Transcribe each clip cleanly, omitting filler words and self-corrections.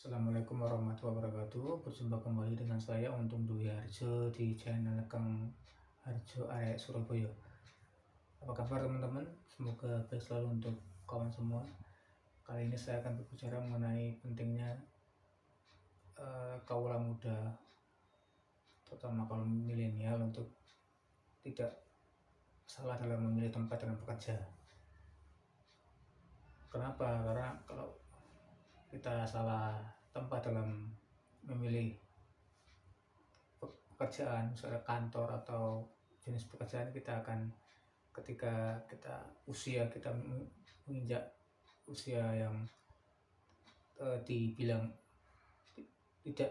Assalamualaikum warahmatullahi wabarakatuh. Berjumpa kembali dengan saya Untung Dwi Harjo di channel Kang Harjo Arek Surabaya. Apa kabar teman-teman? Semoga baik selalu untuk kawan semua. Kali ini saya akan berbicara mengenai pentingnya kaula muda, terutama kaum milenial, untuk tidak salah dalam memilih tempat dalam bekerja. Kenapa? Karena kalau kita salah tempat dalam memilih pekerjaan, misalnya kantor atau jenis pekerjaan, kita akan ketika kita menginjak usia yang dibilang tidak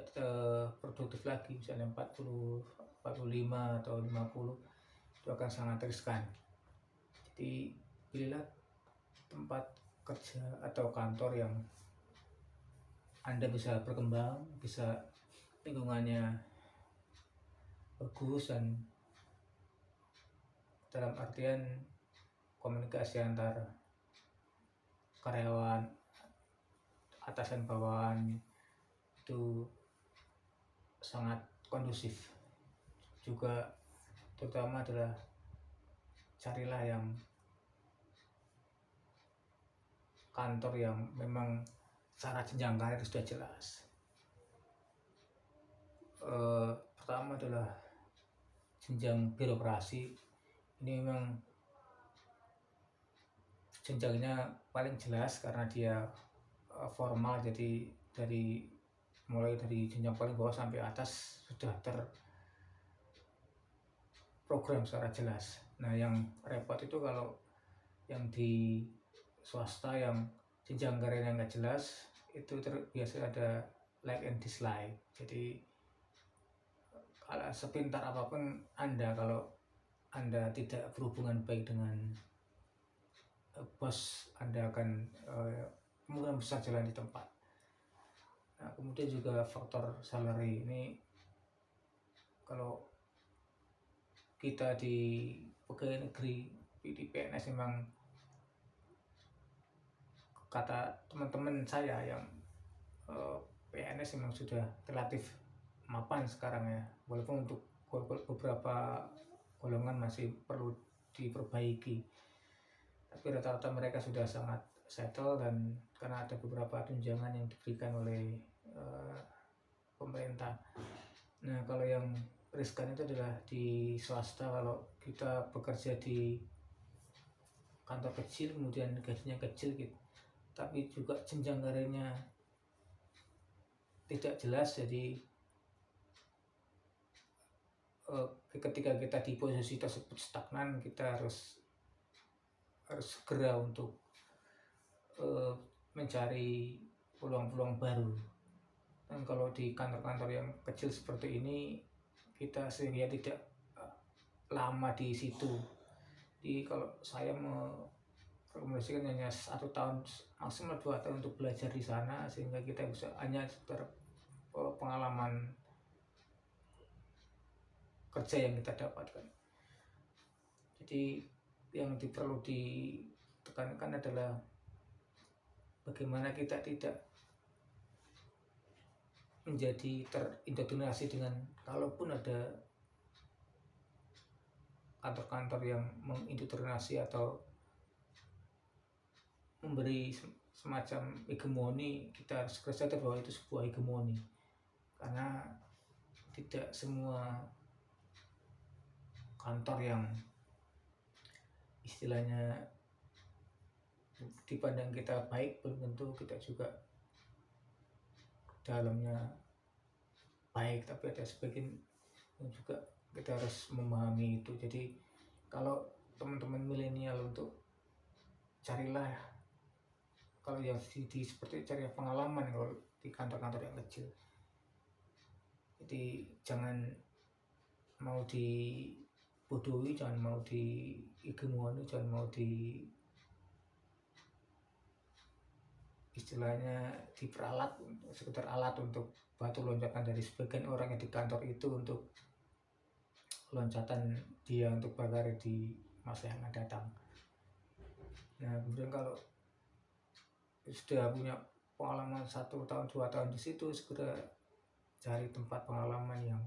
produktif lagi, misalnya 40, 45 atau 50, itu akan sangat riskan. Jadi pilihlah tempat kerja atau kantor yang Anda bisa berkembang, bisa lingkungannya bagus, dan dalam artian komunikasi antar karyawan, atasan bawahan itu sangat kondusif. Juga terutama adalah carilah yang kantor yang memang syarat jenjang karir sudah jelas. Pertama adalah jenjang birokrasi. Ini memang jenjangnya paling jelas karena dia formal, jadi mulai dari jenjang paling bawah sampai atas sudah terprogram secara jelas. Nah, yang repot itu kalau yang di swasta yang jenjang karirnya nggak jelas, itu biasa ada like and dislike. Jadi kalau sepintar apapun Anda, kalau Anda tidak berhubungan baik dengan bos, Anda akan kemungkinan besar jalan di tempat. Nah, kemudian juga faktor salary ini, kalau kita di pegawai negeri, di PNS, memang kata teman-teman saya yang PNS memang sudah relatif mapan sekarang ya, walaupun untuk beberapa golongan masih perlu diperbaiki, tapi rata-rata mereka sudah sangat settle, dan karena ada beberapa tunjangan yang diberikan oleh pemerintah. Nah, kalau yang riskan itu adalah di swasta. Kalau kita bekerja di kantor kecil, kemudian gajinya kecil gitu, tapi juga jenjang karirnya tidak jelas, jadi ketika kita di posisi tersebut stagnan, kita harus segera untuk mencari peluang-peluang baru. Dan kalau di kantor-kantor yang kecil seperti ini, kita sehingga tidak lama di situ. Jadi kalau saya merekomendasikan hanya 1 tahun, maksimal 2 tahun untuk belajar di sana, sehingga kita bisa hanya pengalaman kerja yang kita dapatkan. Jadi yang perlu ditekankan adalah bagaimana kita tidak menjadi terindoktrinasi dengan, kalaupun ada kantor-kantor yang mengindoktrinasi atau memberi semacam hegemoni, kita harus sadar bahwa itu sebuah hegemoni, karena tidak semua kantor yang istilahnya dipandang kita baik, belum tentu kita juga dalamnya baik. Tapi ada sebagian yang juga kita harus memahami itu. Jadi kalau teman-teman milenial, untuk carilah, kalau yang seperti cari pengalaman kalau di kantor-kantor yang kecil. Jadi jangan mau dibodohi, jangan mau dihegemoni, jangan mau istilahnya diperalat, sekedar alat untuk batu loncatan dari sebagian orang yang di kantor itu, untuk loncatan dia untuk berkarir di masa yang akan datang. Nah, kemudian kalau sudah punya pengalaman 1 tahun 2 tahun di situ, segera cari tempat pengalaman yang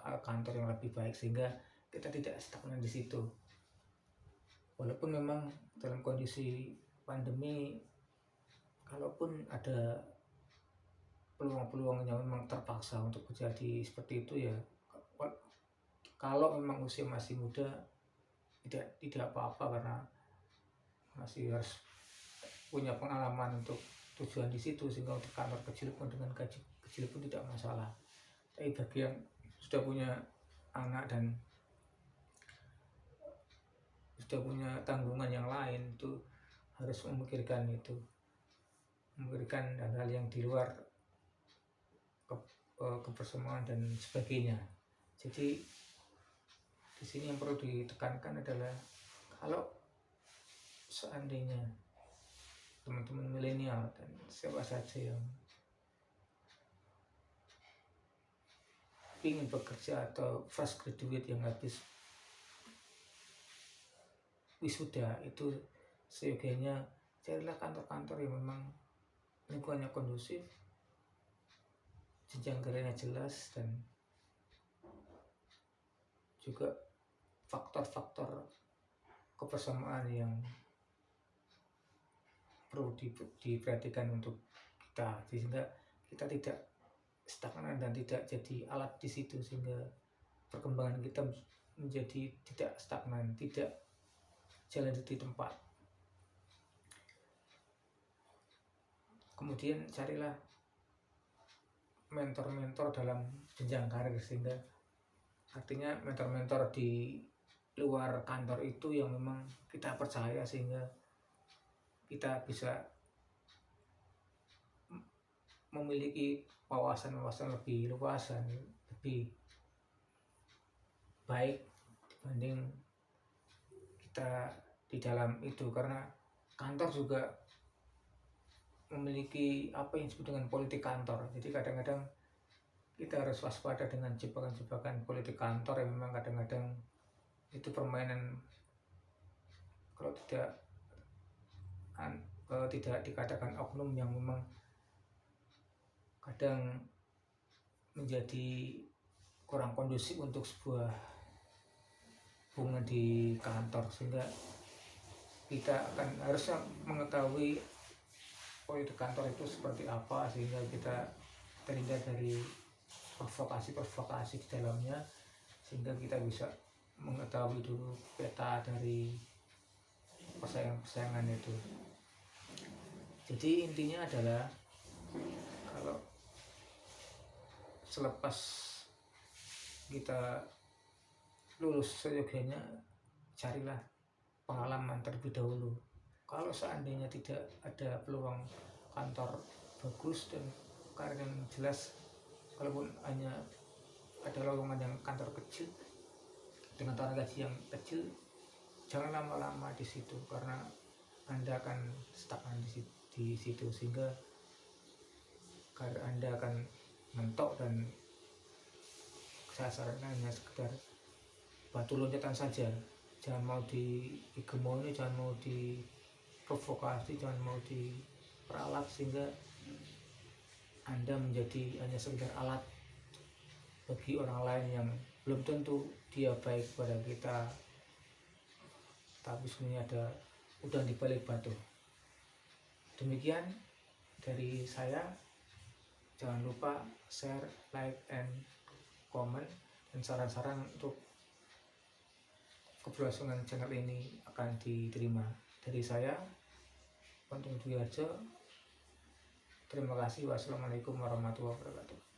kantor yang lebih baik sehingga kita tidak stagnan di situ. Walaupun memang dalam kondisi pandemi, kalaupun ada peluang-peluang yang memang terpaksa untuk terjadi seperti itu ya, kalau memang usia masih muda tidak apa-apa, karena masih harus punya pengalaman untuk tujuan di situ, sehingga untuk kantor kecil pun dengan gaji kecil pun tidak masalah. Tapi bagi yang sudah punya anak dan sudah punya tanggungan yang lain, itu harus memikirkan hal-hal yang di luar kebersamaan dan sebagainya. Jadi di sini yang perlu ditekankan adalah, kalau seandainya teman-teman milenial dan siapa saja yang ingin bekerja atau fresh graduate yang habis wisuda, itu seyogianya carilah kantor-kantor yang memang lingkungannya kondusif, jenjang karirnya jelas, dan juga faktor-faktor kebersamaan yang perlu diperhatikan untuk kita, sehingga kita tidak stagnan dan tidak jadi alat di situ, sehingga perkembangan kita menjadi tidak stagnan, tidak jalan di tempat. Kemudian carilah mentor-mentor dalam jenjang karir, sehingga artinya mentor-mentor di luar kantor itu yang memang kita percaya, sehingga kita bisa memiliki wawasan-wawasan lebih luas dan lebih baik dibanding kita di dalam itu. Karena kantor juga memiliki apa yang disebut dengan politik kantor. Jadi kadang-kadang kita harus waspada dengan jebakan-jebakan politik kantor yang memang kadang-kadang itu permainan, kalau tidak dikatakan oknum, yang memang kadang menjadi kurang kondusif untuk sebuah hubungan di kantor, sehingga kita akan harusnya mengetahui politik kantor itu seperti apa, sehingga kita terhindar dari provokasi-provokasi di dalamnya, sehingga kita bisa mengetahui dulu peta dari persaingan itu. Jadi intinya adalah, kalau selepas kita lulus, seyogianya carilah pengalaman terlebih dahulu. Kalau seandainya tidak ada peluang kantor bagus dan karir yang jelas, kalaupun hanya ada lowongan yang kantor kecil dengan tawaran gaji yang kecil, jangan lama-lama di situ, karena Anda akan stagnan di situ, sehingga karir Anda akan mentok, dan saya sarankan hanya sekedar batu loncatan saja. Jangan mau dihegemoni, jangan mau diprovokasi, jangan mau diperalat, sehingga Anda menjadi hanya sekedar alat bagi orang lain yang belum tentu dia baik pada kita, tapi sebenarnya ada udang di balik batu. Demikian dari saya. Jangan lupa share, like, and comment, dan saran-saran untuk keberlangsungan channel ini akan diterima. Dari saya, Untung Dwi Harjo. Terima kasih. Wassalamualaikum warahmatullahi wabarakatuh.